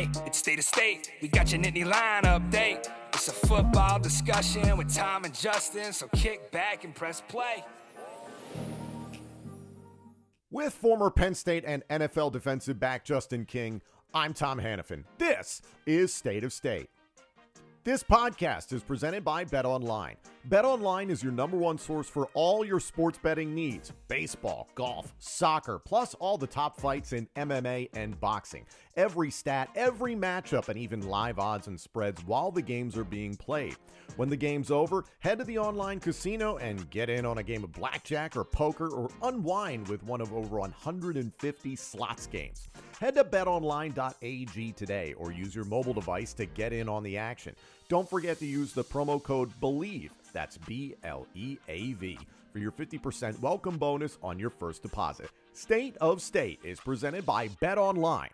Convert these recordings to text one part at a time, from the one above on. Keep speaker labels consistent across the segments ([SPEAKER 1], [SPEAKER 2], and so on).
[SPEAKER 1] Hey, it's State of State. We got your Nittany Lion update. It's a football discussion with Tom and Justin, so kick back and press play.
[SPEAKER 2] With former Penn State and NFL defensive back Justin King, I'm Tom Hannafin. This is State of State. This podcast is presented by BetOnline. BetOnline is your number one source for all your sports betting needs. Baseball, golf, soccer, plus all the top fights in MMA and boxing. Every stat, every matchup, and even live odds and spreads while the games are being played. When the game's over, head to the online casino and get in on a game of blackjack or poker or unwind with one of over 150 slots games. Head to betonline.ag today or use your mobile device to get in on the action. Don't forget to use the promo code BELIEVE, that's B-L-E-A-V, for your 50% welcome bonus on your first deposit. State of State is presented by BetOnline.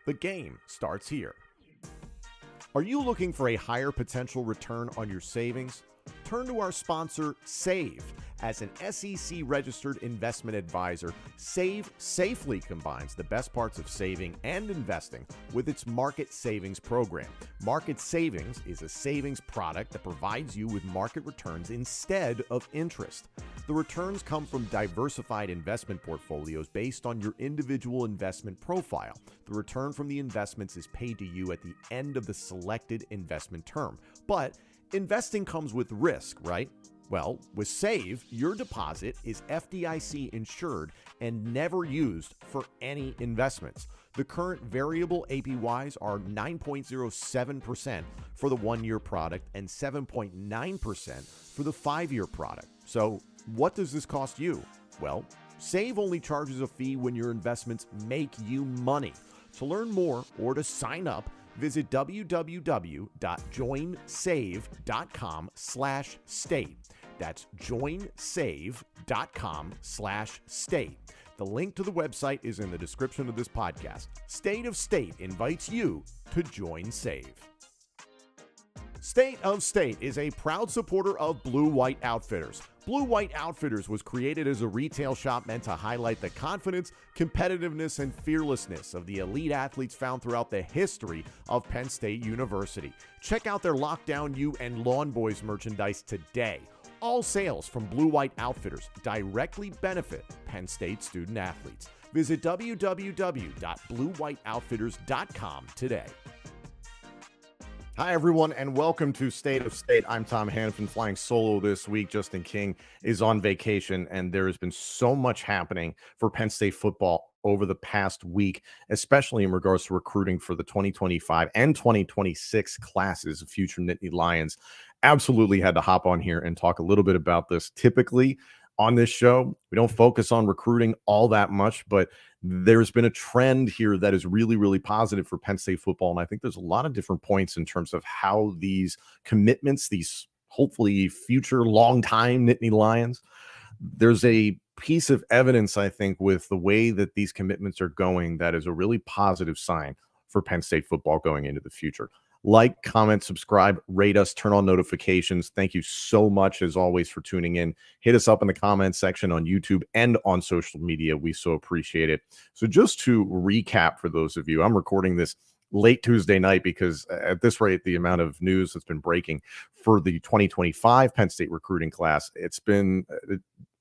[SPEAKER 2] The game starts here. Are you looking for a higher potential return on your savings? Turn to our sponsor, Save. As an SEC-registered investment advisor, Save safely combines the best parts of saving and investing with its Market Savings program. Market Savings is a savings product that provides you with market returns instead of interest. The returns come from diversified investment portfolios based on your individual investment profile. The return from the investments is paid to you at the end of the selected investment term. But investing comes with risk, right? Well, with Save, your deposit is FDIC insured and never used for any investments. The current variable APYs are 9.07% for the one-year product and 7.9% for the five-year product. So what does this cost you? Well, Save only charges a fee when your investments make you money. To learn more or to sign up, visit www.joinsave.com/state. That's joinsave.com/state. The link to the website is in the description of this podcast. State of State invites you to join Save. State of State is a proud supporter of Blue White Outfitters. Blue White Outfitters was created as a retail shop meant to highlight the confidence, competitiveness, and fearlessness of the elite athletes found throughout the history of Penn State University. Check out their Lockdown U and Lawn Boys merchandise today. All sales from Blue White Outfitters directly benefit Penn State student athletes. Visit www.bluewhiteoutfitters.com today. Hi, everyone, and welcome to State of State. I'm Tom Hannafin, flying solo this week. Justin King is on vacation, and there has been so much happening for Penn State football over the past week, especially in regards to recruiting for the 2025 and 2026 classes of future Nittany Lions. Absolutely had to hop on here and talk a little bit about this. Typically, on this show, we don't focus on recruiting all that much, but there's been a trend here that is really, really positive for Penn State football. And I think there's a lot of different points in terms of how these commitments, these hopefully future long-time Nittany Lions, there's a piece of evidence, I think, with the way that these commitments are going that is a really positive sign for Penn State football going into the future. Like, comment, subscribe, rate us, turn on notifications. Thank you so much, as always, for tuning in. Hit us up in the comments section on YouTube and on social media. We so appreciate it. So just to recap for those of you, I'm recording this late Tuesday night because at this rate, the amount of news that's been breaking for the 2025 Penn State recruiting class, it's been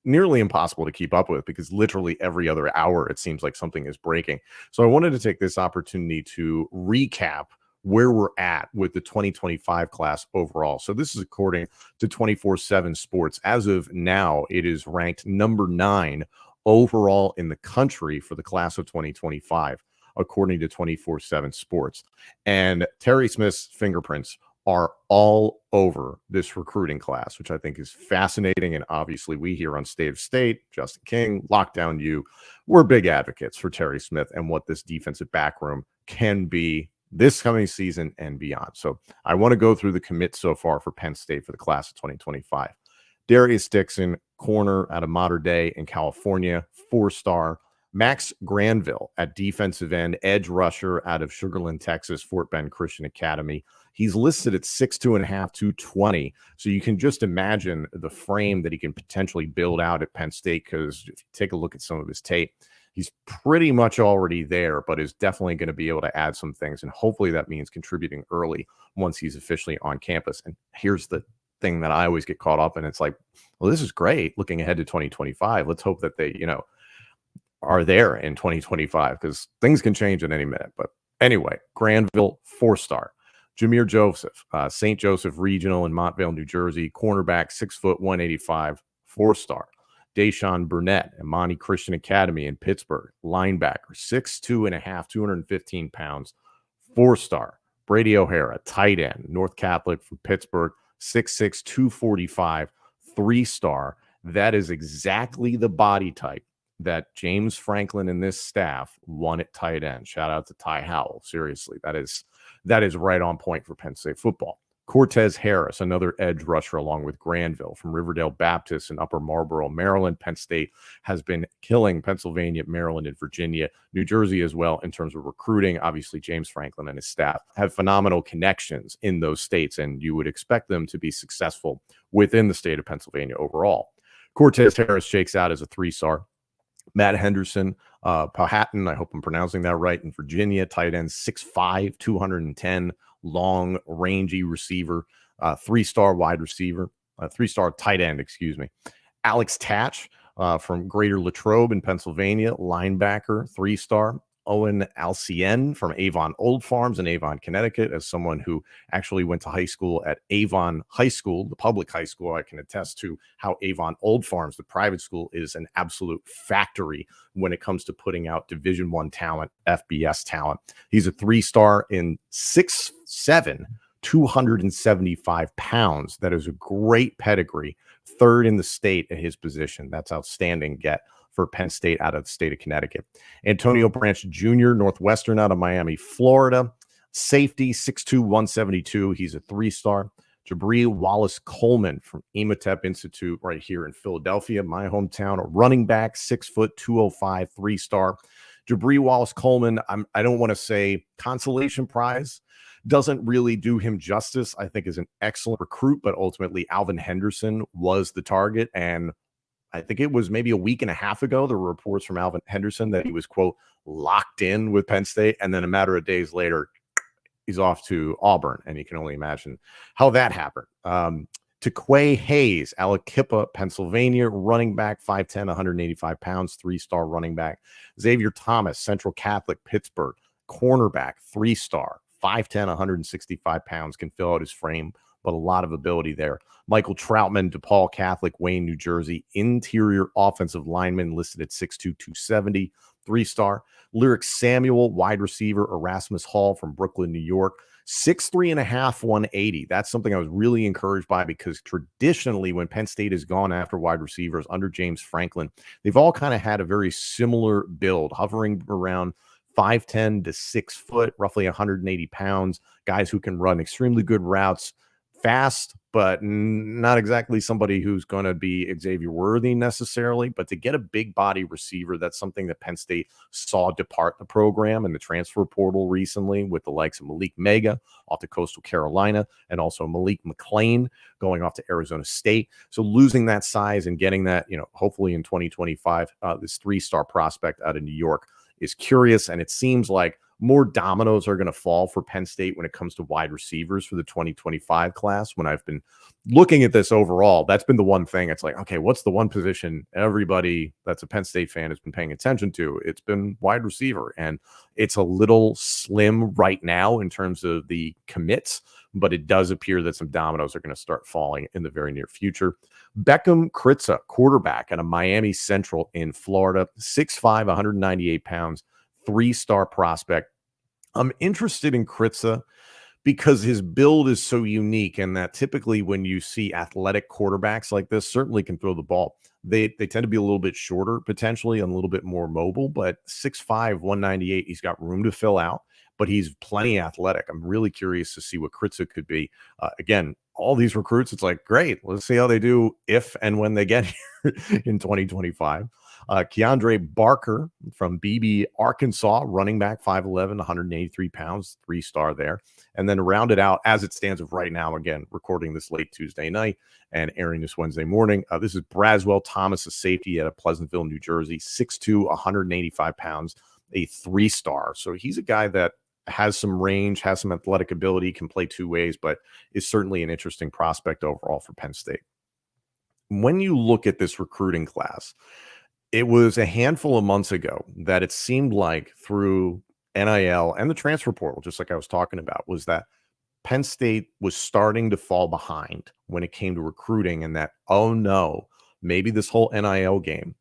[SPEAKER 2] nearly impossible to keep up with because literally every other hour, it seems like something is breaking. So I wanted to take this opportunity to recap where we're at with the 2025 class overall. So this is according to 24/7 Sports. As of now, it is ranked number 9 overall in the country for the class of 2025, according to 24/7 Sports. And Terry Smith's fingerprints are all over this recruiting class, which I think is fascinating. And obviously we here on State of State, Justin King, Lockdown U, we're big advocates for Terry Smith and what this defensive back room can be this coming season and beyond. So I want to go through the commits so far for Penn State for the class of 2025. Darius Dixon, corner out of Mater Dei in California, 4-star. Max Granville at defensive end, edge rusher out of Sugar Land, Texas, Fort Bend Christian Academy. He's listed at 6'2.5", 220. So you can just imagine the frame that he can potentially build out at Penn State, because if you take a look at some of his tape, He's pretty much already there, but is definitely going to be able to add some things. And hopefully that means contributing early once he's officially on campus. And here's the thing that I always get caught up in. It's like, well, this is great looking ahead to 2025. Let's hope that they, are there in 2025 because things can change at any minute. But anyway, Granville, 4-star. Jameer Joseph, St. Joseph Regional in Montvale, New Jersey, cornerback, 6', 185, 4-star. Deshaun Burnett, Imani Christian Academy in Pittsburgh, linebacker, 6'2.5", 215 pounds, 4-star. Brady O'Hara, tight end, North Catholic from Pittsburgh, 6'6", 245, 3-star. That is exactly the body type that James Franklin and this staff won at tight end. Shout out to Ty Howell. Seriously, that is right on point for Penn State football. Cortez Harris, another edge rusher along with Granville from Riverdale Baptist in Upper Marlboro, Maryland. Penn State has been killing Pennsylvania, Maryland, and Virginia, New Jersey as well in terms of recruiting. Obviously, James Franklin and his staff have phenomenal connections in those states, and you would expect them to be successful within the state of Pennsylvania overall. Cortez Harris shakes out as a 3-star. Matt Henderson, Powhatan, I hope I'm pronouncing that right, in Virginia, tight end, 6'5", 210, long, rangy receiver, 3-star wide receiver, 3-star tight end, excuse me. Alex Tatch from Greater Latrobe in Pennsylvania, linebacker, 3-star. Owen Alcien from Avon Old Farms in Avon, Connecticut. As someone who actually went to high school at Avon High School, the public high school, I can attest to how Avon Old Farms, the private school, is an absolute factory when it comes to putting out Division I talent, FBS talent. He's a 3-star in 6'7", 275 pounds. That is a great pedigree. 3rd in the state at his position. That's outstanding get for Penn State out of the state of Connecticut. Antonio Branch Jr., Northwestern out of Miami, Florida. Safety, 6'2", 172. He's a 3-star. Jabri Wallace Coleman from Ematep Institute right here in Philadelphia, my hometown. A running back, 6', 205, 3-star. Jabri Wallace Coleman, I don't want to say consolation prize. Doesn't really do him justice. I think is an excellent recruit, but ultimately Alvin Henderson was the target. And I think it was maybe a week and a half ago, there were reports from Alvin Henderson that he was, quote, locked in with Penn State. And then a matter of days later, he's off to Auburn. And you can only imagine how that happened. Tequay Hayes, Alakippa, Pennsylvania, running back, 5'10", 185 pounds, 3-star running back. Xavier Thomas, Central Catholic, Pittsburgh, cornerback, 3-star, 5'10", 165 pounds, can fill out his frame, but a lot of ability there. Michael Troutman, DePaul Catholic, Wayne, New Jersey, interior offensive lineman, listed at 6'2", 270, 3-star. Lyric Samuel, wide receiver, Erasmus Hall from Brooklyn, New York, 6'3.5", 180. That's something I was really encouraged by because traditionally when Penn State has gone after wide receivers under James Franklin, they've all kind of had a very similar build, hovering around 5'10" to 6 foot, roughly 180 pounds, guys who can run extremely good routes, fast, but not exactly somebody who's going to be Xavier worthy necessarily. But to get a big body receiver, that's something that Penn State saw depart the program in the transfer portal recently with the likes of Malik Mega off to Coastal Carolina and also Malik McLean going off to Arizona State. So losing that size and getting that, hopefully in 2025, this 3-star prospect out of New York is curious. And it seems like more dominoes are going to fall for Penn State when it comes to wide receivers for the 2025 class. When I've been looking at this overall, that's been the one thing. It's like, okay, what's the one position everybody that's a Penn State fan has been paying attention to? It's been wide receiver, and it's a little slim right now in terms of the commits, but it does appear that some dominoes are going to start falling in the very near future. Beckham Kritza, quarterback out of Miami Central in Florida, 6'5", 198 pounds, 3-star prospect. I'm interested in Kritza because his build is so unique, and that typically when you see athletic quarterbacks like this, certainly can throw the ball. They tend to be a little bit shorter potentially and a little bit more mobile, but 6'5", 198, he's got room to fill out, but he's plenty athletic. I'm really curious to see what Kritza could be. Again, all these recruits, it's like, great, let's see how they do if and when they get here in 2025. Keandre Barker from BB, Arkansas, running back, 5'11", 183 pounds, 3-star there. And then rounded out, as it stands of right now, again, recording this late Tuesday night and airing this Wednesday morning. This is Braswell Thomas, a safety out of Pleasantville, New Jersey, 6'2", 185 pounds, a 3-star. So he's a guy that has some range, has some athletic ability, can play two ways, but is certainly an interesting prospect overall for Penn State. When you look at this recruiting class, it was a handful of months ago that it seemed like through NIL and the transfer portal, just like I was talking about, was that Penn State was starting to fall behind when it came to recruiting, and that, oh no, maybe this whole NIL game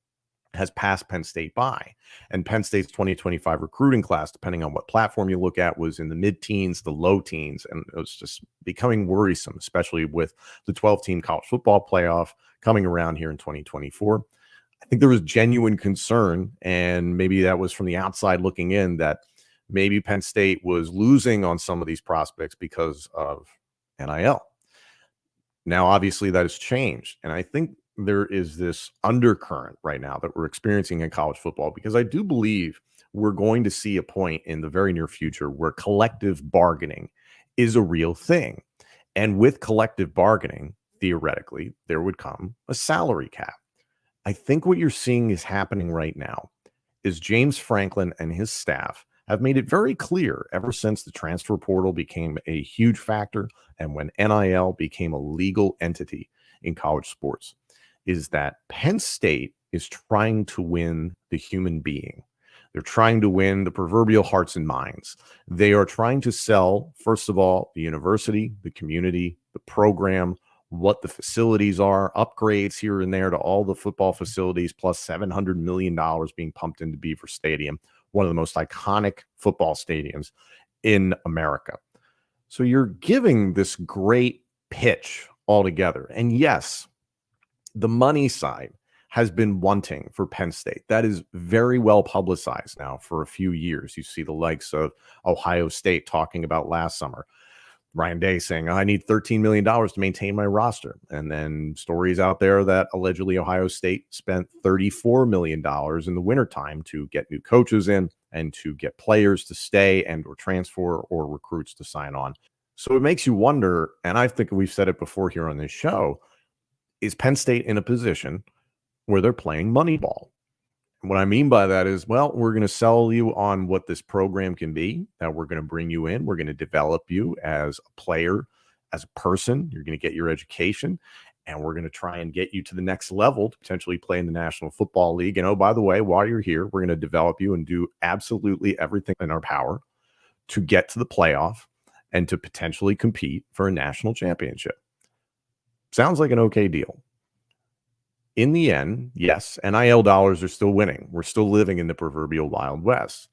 [SPEAKER 2] has passed Penn State by. And Penn State's 2025 recruiting class, depending on what platform you look at, was in the mid-teens, the low teens, and it was just becoming worrisome, especially with the 12-team college football playoff coming around here in 2024. I think there was genuine concern, and maybe that was from the outside looking in, that maybe Penn State was losing on some of these prospects because of NIL. Now, obviously, that has changed, and I think there is this undercurrent right now that we're experiencing in college football, because I do believe we're going to see a point in the very near future where collective bargaining is a real thing. And with collective bargaining, theoretically, there would come a salary cap. I think what you're seeing is happening right now is James Franklin and his staff have made it very clear ever since the transfer portal became a huge factor and when NIL became a legal entity in college sports, is that Penn State is trying to win the human being. They're trying to win the proverbial hearts and minds. They are trying to sell, first of all, the university, the community, the program, what the facilities are, upgrades here and there to all the football facilities, plus $700 million being pumped into Beaver Stadium, one of the most iconic football stadiums in America. So you're giving this great pitch altogether. And yes, the money side has been wanting for Penn State. That is very well publicized now for a few years. You see the likes of Ohio State talking about last summer. Ryan Day saying, I need $13 million to maintain my roster. And then stories out there that allegedly Ohio State spent $34 million in the wintertime to get new coaches in and to get players to stay and or transfer or recruits to sign on. So it makes you wonder, and I think we've said it before here on this show, is Penn State in a position where they're playing Moneyball? And what I mean by that is, well, we're going to sell you on what this program can be, that we're going to bring you in. We're going to develop you as a player, as a person. You're going to get your education, and we're going to try and get you to the next level to potentially play in the National Football League. And oh, by the way, while you're here, we're going to develop you and do absolutely everything in our power to get to the playoff and to potentially compete for a national championship. Sounds like an okay deal. In the end, yes, NIL dollars are still winning. We're still living in the proverbial Wild West.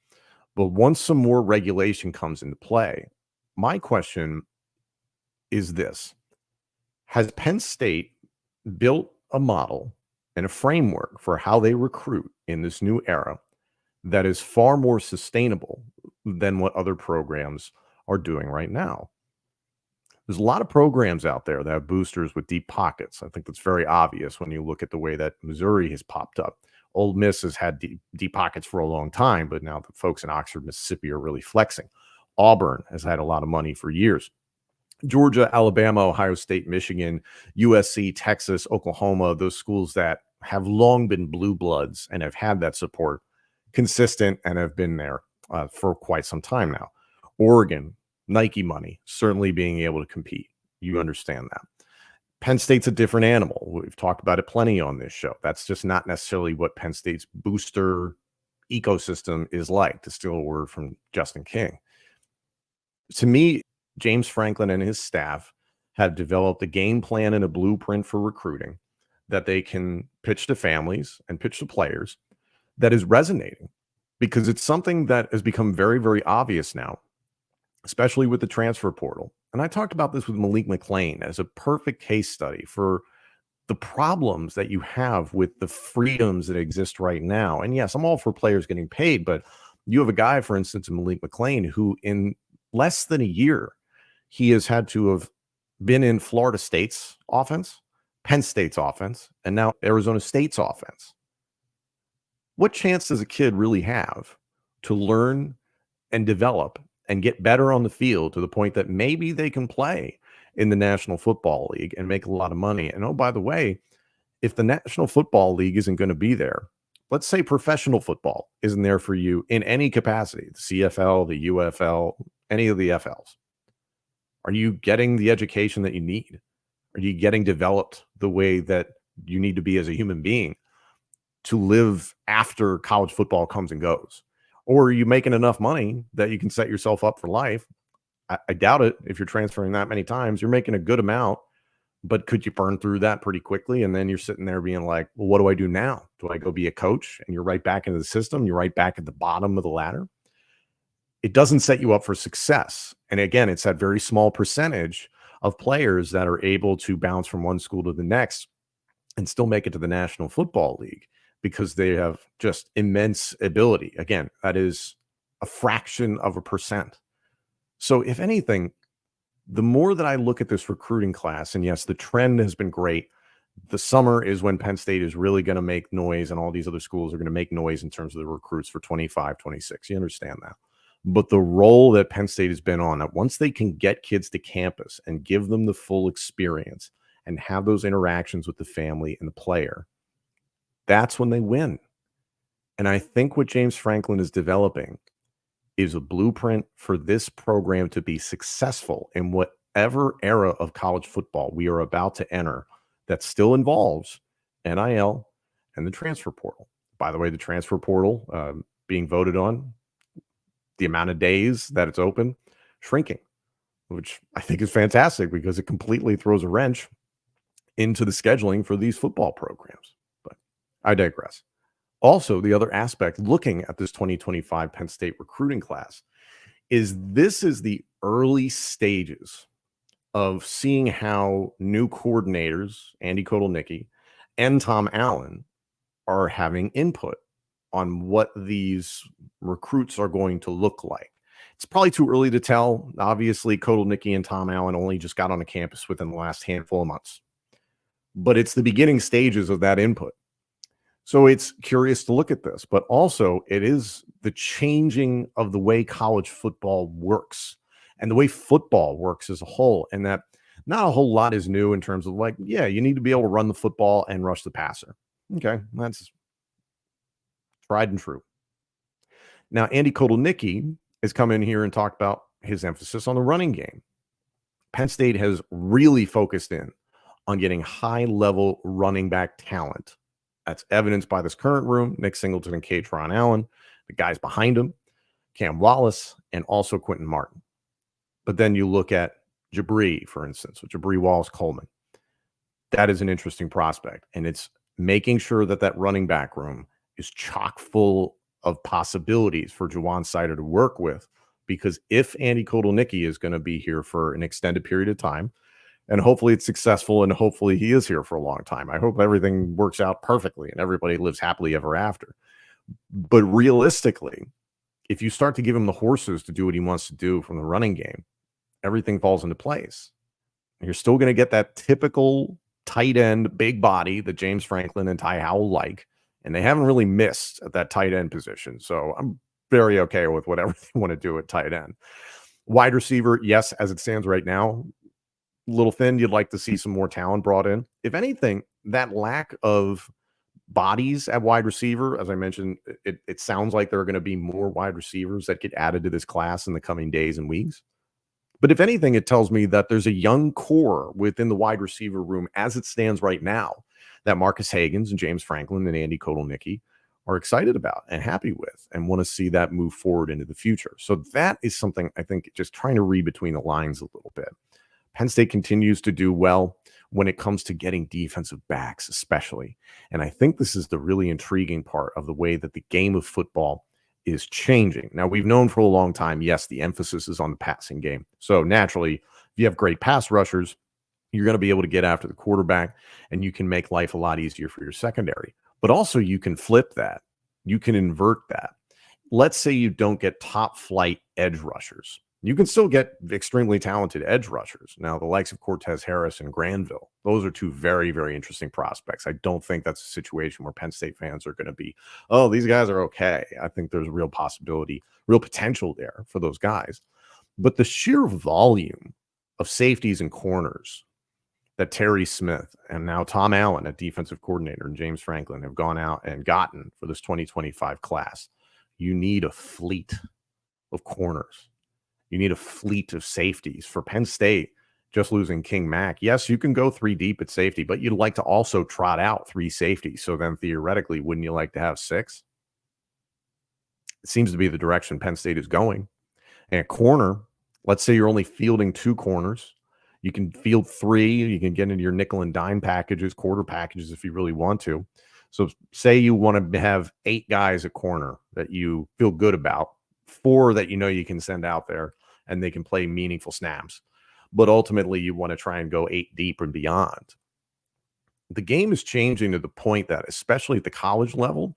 [SPEAKER 2] But once some more regulation comes into play, my question is this: has Penn State built a model and a framework for how they recruit in this new era that is far more sustainable than what other programs are doing right now? There's a lot of programs out there that have boosters with deep pockets. I think that's very obvious when you look at the way that Missouri has popped up. Ole Miss has had deep pockets for a long time, but now the folks in Oxford, Mississippi are really flexing. Auburn has had a lot of money for years. Georgia, Alabama, Ohio State, Michigan, USC, Texas, Oklahoma, those schools that have long been blue bloods and have had that support consistent and have been there for quite some time now. Oregon, Nike money, certainly being able to compete. You understand that. Penn State's a different animal. We've talked about it plenty on this show. That's just not necessarily what Penn State's booster ecosystem is like, to steal a word from Justin King. To me, James Franklin and his staff have developed a game plan and a blueprint for recruiting that they can pitch to families and pitch to players that is resonating, because it's something that has become very, very obvious now, especially with the transfer portal. And I talked about this with Malik McClain as a perfect case study for the problems that you have with the freedoms that exist right now. And yes, I'm all for players getting paid, but you have a guy, for instance, Malik McClain, who in less than a year, he has had to have been in Florida State's offense, Penn State's offense, and now Arizona State's offense. what chance does a kid really have to learn and develop and get better on the field to the point that maybe they can play in the National Football League and make a lot of money? And oh, by the way, if the National Football League isn't going to be there, let's say professional football isn't there for you in any capacity, the CFL, the UFL, any of the FLs. Are you getting the education that you need? Are you getting developed the way that you need to be as a human being to live after college football comes and goes? Or are you making enough money that you can set yourself up for life? I doubt it. If you're transferring that many times, you're making a good amount, but could you burn through that pretty quickly? And then you're sitting there being like, well, what do I do now? Do I go be a coach? And you're right back into the system. You're right back at the bottom of the ladder. It doesn't set you up for success. And again, it's that very small percentage of players that are able to bounce from one school to the next and still make it to the National Football League because they have just immense ability. Again, that is a fraction of a percent. So if anything, the more that I look at this recruiting class, and yes, the trend has been great. The summer is when Penn State is really going to make noise, and all these other schools are going to make noise in terms of the recruits for 25, 26. You understand that. But the role that Penn State has been on, that once they can get kids to campus and give them the full experience and have those interactions with the family and the player, that's when they win. And I think what James Franklin is developing is a blueprint for this program to be successful in whatever era of college football we are about to enter that still involves NIL and the transfer portal. By the way, the transfer portal being voted on, the amount of days that it's open, shrinking, which I think is fantastic because it completely throws a wrench into the scheduling for these football programs. But I digress. Also, the other aspect, looking at this 2025 Penn State recruiting class, is this is the early stages of seeing how new coordinators, Andy Kotelnicki and Tom Allen, are having input on what these recruits are going to look like. It's probably too early to tell. Obviously, Kotelnicki and Tom Allen only just got on the campus within the last handful of months. But it's the beginning stages of that input. So it's curious to look at this, but also it is the changing of the way college football works and the way football works as a whole. And that not a whole lot is new in terms of like, yeah, you need to be able to run the football and rush the passer. Okay, that's tried and true. Now, Andy Kotelnicki has come in here and talked about his emphasis on the running game. Penn State has really focused in on getting high-level running back talent. That's evidenced by this current room, Nick Singleton and Katron Allen, the guys behind him, Cam Wallace, and also Quentin Martin. But then you look at Jabri, for instance, with Jabri Wallace-Coleman. That is an interesting prospect, and it's making sure that that running back room is chock full of possibilities for Jawan Sider to work with, because if Andy Kotelnicki is going to be here for an extended period of time, and hopefully it's successful, and hopefully he is here for a long time. I hope everything works out perfectly and everybody lives happily ever after. But realistically, if you start to give him the horses to do what he wants to do from the running game, everything falls into place. You're still going to get that typical tight end, big body that James Franklin and Ty Howell like, and they haven't really missed at that tight end position. So I'm very okay with whatever they want to do at tight end. Wide receiver, yes, as it stands right now, a little thin. You'd like to see some more talent brought in. If anything, that lack of bodies at wide receiver, as I mentioned, it sounds like there are going to be more wide receivers that get added to this class in the coming days and weeks. But if anything, it tells me that there's a young core within the wide receiver room as it stands right now that Marcus Hagans and James Franklin and Andy Kotelnicki are excited about and happy with and want to see that move forward into the future. So that is something I think just trying to read between the lines a little bit. Penn State continues to do well when it comes to getting defensive backs, especially. And I think this is the really intriguing part of the way that the game of football is changing. Now, we've known for a long time, yes, the emphasis is on the passing game. So naturally, if you have great pass rushers, you're going to be able to get after the quarterback and you can make life a lot easier for your secondary. But also you can flip that. You can invert that. Let's say you don't get top flight edge rushers. You can still get extremely talented edge rushers. Now, the likes of Cortez Harris and Granville, those are two very, very interesting prospects. I don't think that's a situation where Penn State fans are going to be, oh, these guys are okay. I think there's a real possibility, real potential there for those guys. But the sheer volume of safeties and corners that Terry Smith and now Tom Allen, a defensive coordinator, and James Franklin have gone out and gotten for this 2025 class, you need a fleet of corners. You need a fleet of safeties. For Penn State, just losing King Mack, yes, you can go 3 deep at safety, but you'd like to also trot out 3 safeties. So then theoretically, wouldn't you like to have 6? It seems to be the direction Penn State is going. And a corner, let's say you're only fielding 2 corners. You can field 3. You can get into your nickel and dime packages, quarter packages if you really want to. So say you want to have 8 guys at corner that you feel good about, 4 that you know you can send out there and they can play meaningful snaps. But ultimately, you want to try and go 8 deep and beyond. The game is changing to the point that, especially at the college level,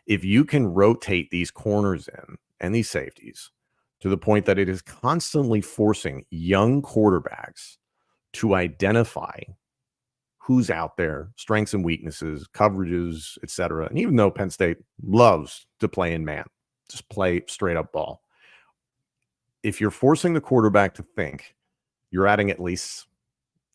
[SPEAKER 2] if you can rotate these corners in and these safeties to the point that it is constantly forcing young quarterbacks to identify who's out there, strengths and weaknesses, coverages, etc. And even though Penn State loves to play in man, just play straight up ball. If you're forcing the quarterback to think, you're adding at least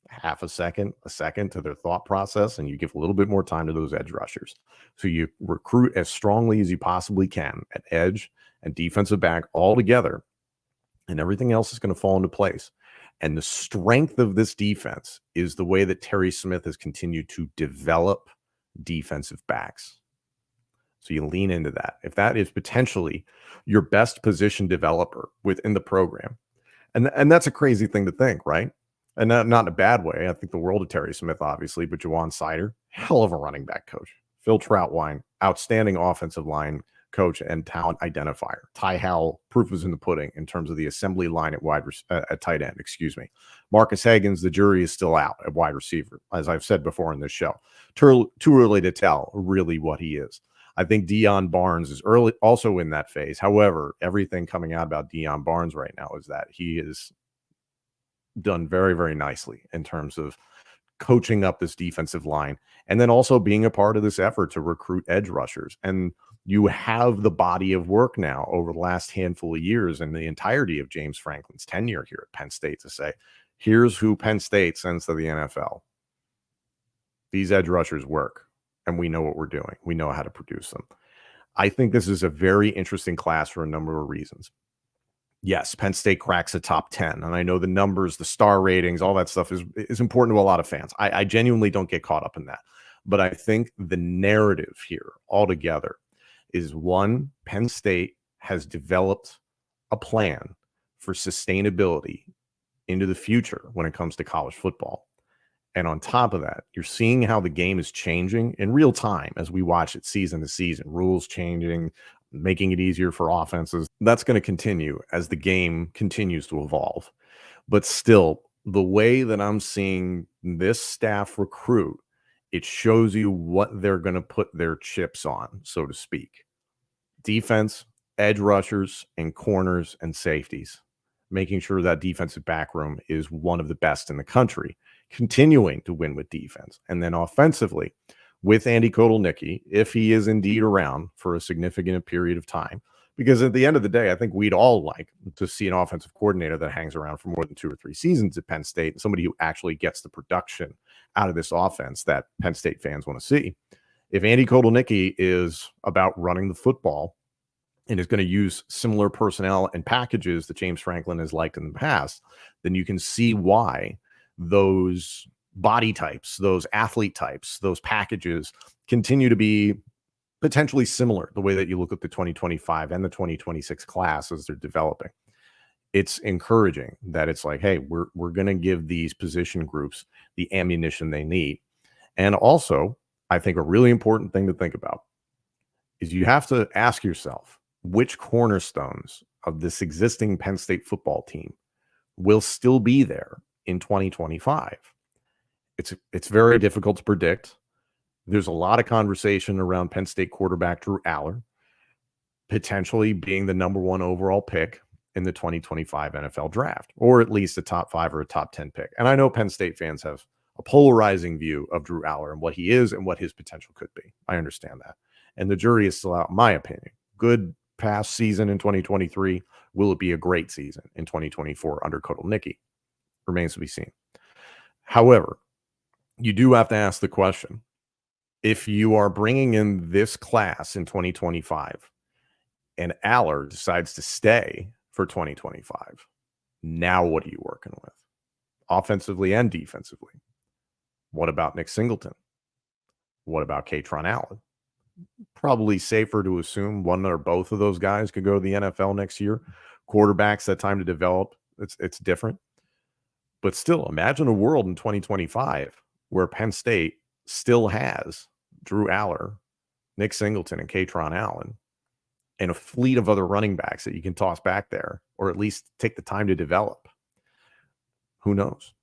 [SPEAKER 2] half a second to their thought process, and you give a little bit more time to those edge rushers. So you recruit as strongly as you possibly can at edge and defensive back all together, and everything else is going to fall into place. And the strength of this defense is the way that Terry Smith has continued to develop defensive backs. So you lean into that. If that is potentially your best position developer within the program, and that's a crazy thing to think, right? And not in a bad way. I think the world of Terry Smith, obviously, but Jawan Sider, hell of a running back coach. Phil Troutwine, outstanding offensive line coach and talent identifier. Ty Howell, proof was in the pudding in terms of the assembly line at tight end, excuse me. Marcus Hagans, the jury is still out at wide receiver, as I've said before in this show. Too early to tell really what he is. I think Dion Barnes is also in that phase. However, everything coming out about Dion Barnes right now is that he is done very, very nicely in terms of coaching up this defensive line and then also being a part of this effort to recruit edge rushers. And you have the body of work now over the last handful of years and the entirety of James Franklin's tenure here at Penn State to say, here's who Penn State sends to the NFL. These edge rushers work, and we know what we're doing. We know how to produce them. I think this is a very interesting class for a number of reasons. Yes, Penn State cracks the top 10. And I know the numbers, the star ratings, all that stuff is important to a lot of fans. I genuinely don't get caught up in that. But I think the narrative here altogether is one, Penn State has developed a plan for sustainability into the future when it comes to college football. And on top of that, you're seeing how the game is changing in real time as we watch it season to season, rules changing, making it easier for offenses. That's going to continue as the game continues to evolve. But still, the way that I'm seeing this staff recruit, it shows you what they're going to put their chips on, so to speak. Defense, edge rushers, and corners and safeties, making sure that defensive back room is one of the best in the country, continuing to win with defense. And then offensively, with Andy Kotelnicki, if he is indeed around for a significant period of time, because at the end of the day, I think we'd all like to see an offensive coordinator that hangs around for more than 2 or 3 seasons at Penn State, and somebody who actually gets the production out of this offense that Penn State fans want to see. If Andy Kotelnicki is about running the football and is going to use similar personnel and packages that James Franklin has liked in the past, then you can see why those body types, those athlete types, those packages continue to be potentially similar the way that you look at the 2025 and the 2026 class as they're developing. It's encouraging that it's like, hey, we're going to give these position groups the ammunition they need. And also, I think a really important thing to think about is you have to ask yourself which cornerstones of this existing Penn State football team will still be there in 2025. It's very difficult to predict. There's a lot of conversation around Penn State quarterback Drew Aller potentially being the number 1 overall pick in the 2025 NFL draft, or at least a top 5 or a top 10 pick. And I know Penn State fans have a polarizing view of Drew Aller and what he is and what his potential could be. I understand that. And the jury is still out, in my opinion. Good past season in 2023. Will it be a great season in 2024 under Kotelnicki? Remains to be seen. However, you do have to ask the question, if you are bringing in this class in 2025 and Aller decides to stay for 2025, now what are you working with? Offensively and defensively. What about Nick Singleton? What about Katron Allen? Probably safer to assume one or both of those guys could go to the NFL next year. Quarterbacks, that time to develop, it's different. But still, imagine a world in 2025 where Penn State still has Drew Aller, Nick Singleton, and Katron Allen, and a fleet of other running backs that you can toss back there, or at least take the time to develop. Who knows?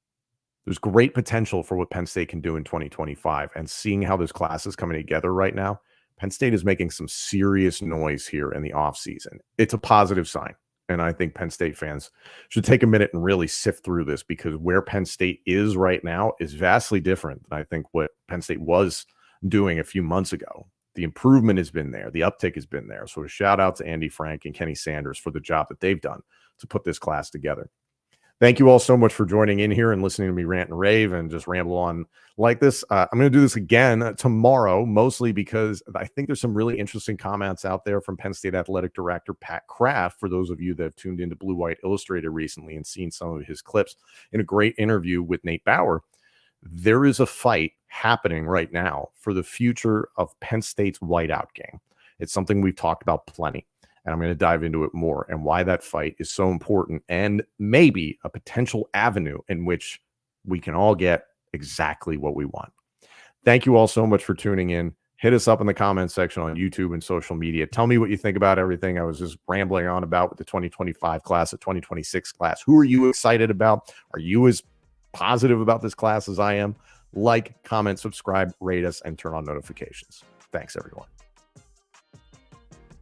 [SPEAKER 2] There's great potential for what Penn State can do in 2025. And seeing how this class is coming together right now, Penn State is making some serious noise here in the offseason. It's a positive sign. And I think Penn State fans should take a minute and really sift through this, because where Penn State is right now is vastly different than I think what Penn State was doing a few months ago. The improvement has been there. The uptick has been there. So a shout out to Andy Frank and Kenny Sanders for the job that they've done to put this class together. Thank you all so much for joining in here and listening to me rant and rave and just ramble on like this. I'm going to do this again tomorrow, mostly because I think there's some really interesting comments out there from Penn State Athletic Director Pat Kraft, for those of you that have tuned into Blue White Illustrated recently and seen some of his clips in a great interview with Nate Bauer. There is a fight happening right now for the future of Penn State's whiteout game. It's something we've talked about plenty. And I'm going to dive into it more and why that fight is so important, and maybe a potential avenue in which we can all get exactly what we want. Thank you all so much for tuning in. Hit us up in the comments section on YouTube and social media. Tell me what you think about everything I was just rambling on about with the 2025 class, the 2026 class. Who are you excited about? Are you as positive about this class as I am? Like, comment, subscribe, rate us, and turn on notifications. Thanks, everyone.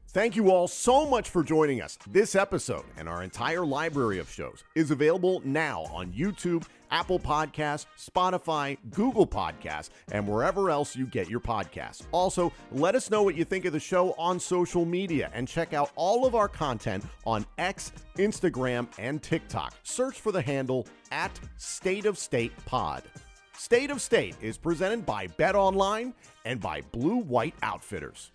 [SPEAKER 3] Thank you all so much for joining us. This episode and our entire library of shows is available now on YouTube, Apple Podcasts, Spotify, Google Podcasts, and wherever else you get your podcasts. Also, let us know what you think of the show on social media, and check out all of our content on X, Instagram, and TikTok. Search for the handle @StateOfStatePod. State of State is presented by Bet Online and by Blue White Outfitters.